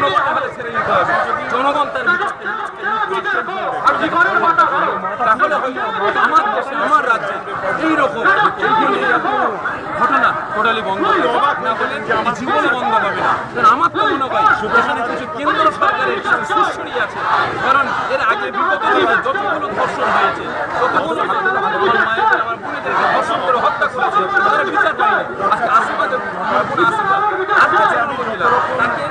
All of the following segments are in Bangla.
জনগণ তাহলে ছেড়ে দিতে হবে। জনগণ তার তাহলে হয়তো আমার দেশে আমার রাজ্যে এইরকম ঘটনা টোটালি বন্ধ হবে না বলে জীবনে বন্ধ হবে না। কারণ আমার তো মনে হয় এখানে কিছু কেন্দ্র সরকারের কিছু সুশ্রী আছে। কারণ এর আগে বিগত দিনে যতগুলো ধর্ষণ হয়েছে, ততগুলো আমার মায়েদের আমার বোনেদেরকে ধর্ষণ করে হত্যা করেছে, তারা বিচার পায়নি। আজকে আশীর্বাদের বোন আশীর্বাদ মহিলা তাকে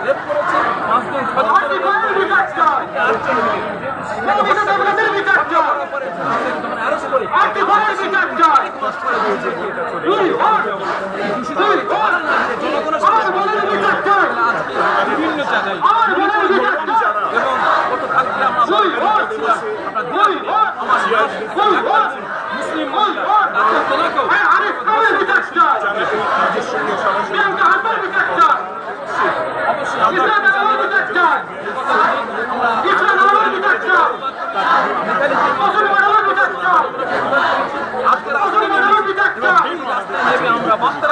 রেপ করেছে, 5 দিন বিভিন্ন জায়গায় এবং গতকালকে আমরা মুসলিম আমরা বার্তা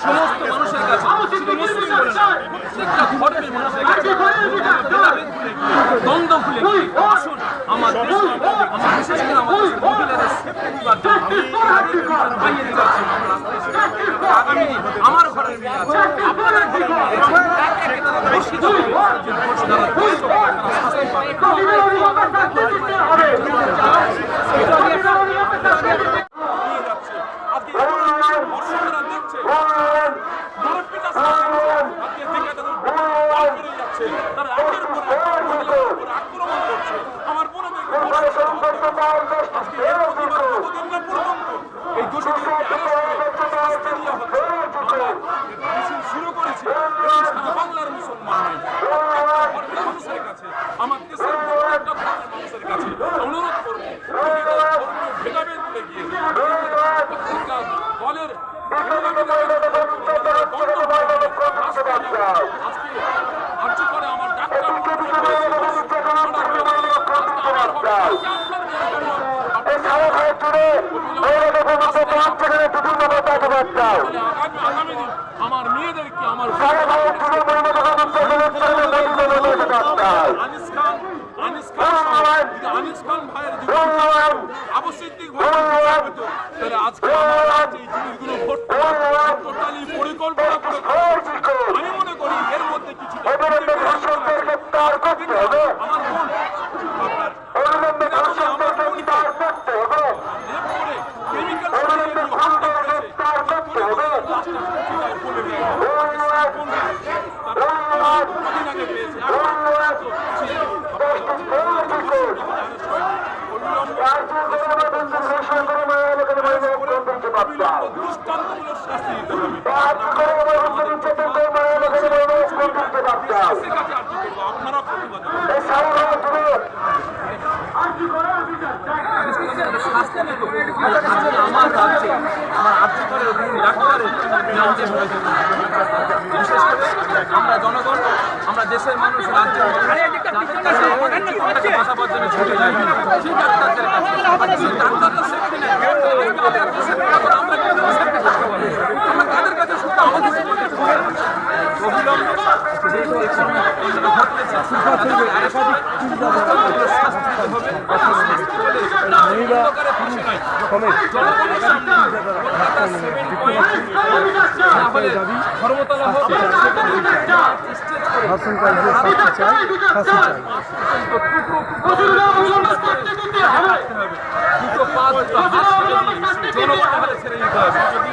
সমস্ত মানুষের কাছে, শুধু মুসলিম বলে না, প্রত্যেকটা ধর্মের মানুষের কাছে দ্বন্দ্ব খুলে আসুন আমার দেশ, আমার বিশেষ করে আমাদের মহিলাদের পাইয়ে দিতে পারছি আগামী আমার ঘরের মেয়ে আছে, আপনাদের বাংলার মুসলমান মানুষের কাছে, আমার দেশের মানুষের কাছে অনুরোধ করবো ভেদাভেদ ভুলে গিয়ে দলের আজকে করে আমার ডাক্তার আমার মেয়েদেরকে আমার আনিস খান ভাইয়ের আবশ্যিক তাহলে আজকে এই জিনিসগুলো টোটালি পরিকল্পনা করে আমি মনে করি এর মধ্যে কিছু আমার বোন আমার রাজ্যে আমার আর্থিকের ডাক্তারের বিশেষ করে আমরা জনগণ, আমরা দেশের মানুষ, রাজ্যের ভাষা পর্যন্ত ছুটে যাই সেই ডাক্তারদের কাছে। ডাক্তাররা সেফটি নেই, আমরা তাদের কাছে শুধু আমাদের অবিলম্বে ধর্মতলা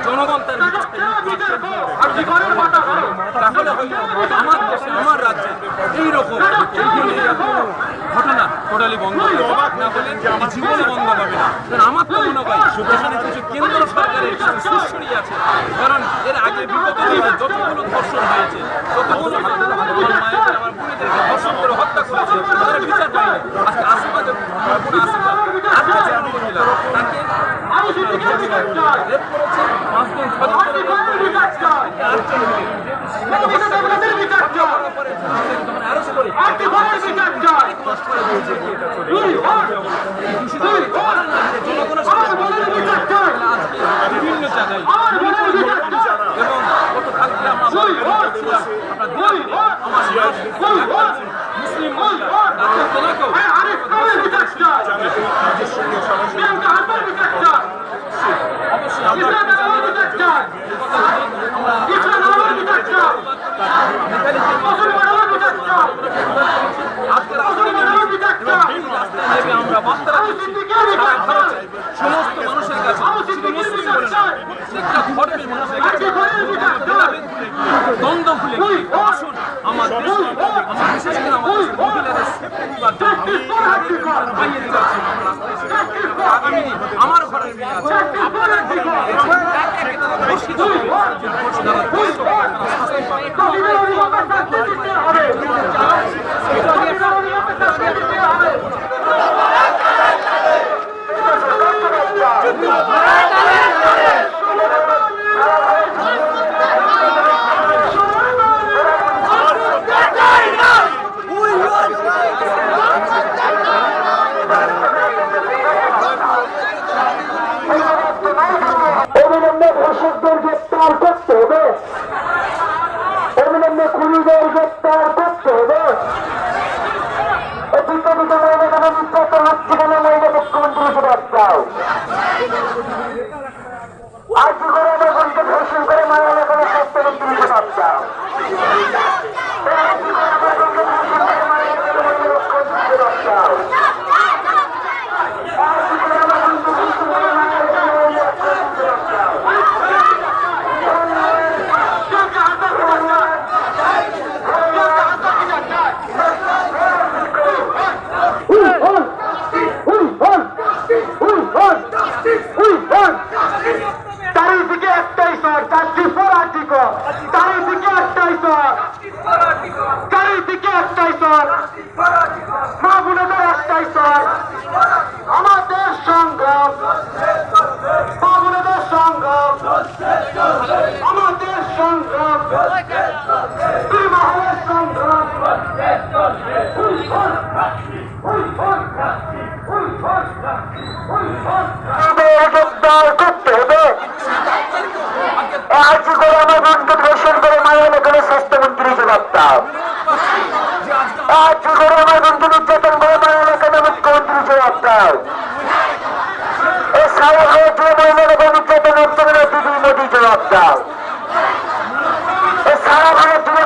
জনগণ তার তাহলে হয়তো আমার দেশে আমার রাজ্যে এইরকম ঘটনা টোটালি বন্ধ হবে না বলে জীবনে বন্ধ হবে না। কারণ আমার তো মনে হয় এখানে কিছু কেন্দ্র সরকারের কিছু সুশ্রী আছে। কারণ এর আগে বিগত দিনে যতগুলো ধর্ষণ হয়েছে, ততগুলো আমার মায়েদের আমার বোনেদেরকে ধর্ষণ করে হত্যা করেছে, তারা বিচার পায়নি। আজকে আশীর্বাদের বোন আশীর্বাদ মহিলা তাকে রেপ করেছে, 5 দিন বিভিন্ন জায়গায় এবং গতকালকে আমরা মুসলিম ওনাকেও আমরা বার্তারা সমস্ত মানুষের কাছে শুধু মুসলিম বলে না, প্রত্যেকটা ধর্মের মানুষের কাছে দ্বন্দ্ব ভুলে আসুন আমার আমার বিশেষ করে আমাদের মহিলাদের পাইয়ে দিতে যাচ্ছি আগামী দিন আমার ঘরের মেয়ে আছে আপনাদের ঘরের মেয়ে আছে বর্ষিত অবিলম্বে ধর্ষকদের গ্রেপ্তার করতে হবে, অবিলম্বে খুনিদের গ্রেপ্তার করতে হবে। অধিকারিত মহিলা নির্যাতন হচ্ছে কেন মহিলা মুখ্যমন্ত্রী হিসেবে চাও আর কি করে আমার বোনকে ধর্ষণ করে মারা এলাকার স্বাস্থ্যমন্ত্রী হিসেবে চাও চারিদিকে একটাই স্যার, জাস্টিস ফর আর্টিকল। চারিদিকে একটাই স্যার, চারিদিকে একটাই স্যার, মা বোনেদের একটাই স্যার। আমাদের সংগ্রাম, মা বোনেদের সংগ্রাম, আমাদের সংগ্রাম, বিবাহের সংগ্রাম। গ্রেপ্তার করতে হবে। আজ করে আমার বোনকে ধর্ষণ করে মারা এলাকার স্বাস্থ্যমন্ত্রী হিসেবে চাও আজ করে আমার বোনকে নির্যাতন করে মারা এলাকার মুখ্যমন্ত্রী হিসেবে চাও এ সারা ভারতীয় মহিলাদের নির্যাতন হচ্ছে না দিদি মোদী জবাব দাও এ সারা ভারতীয়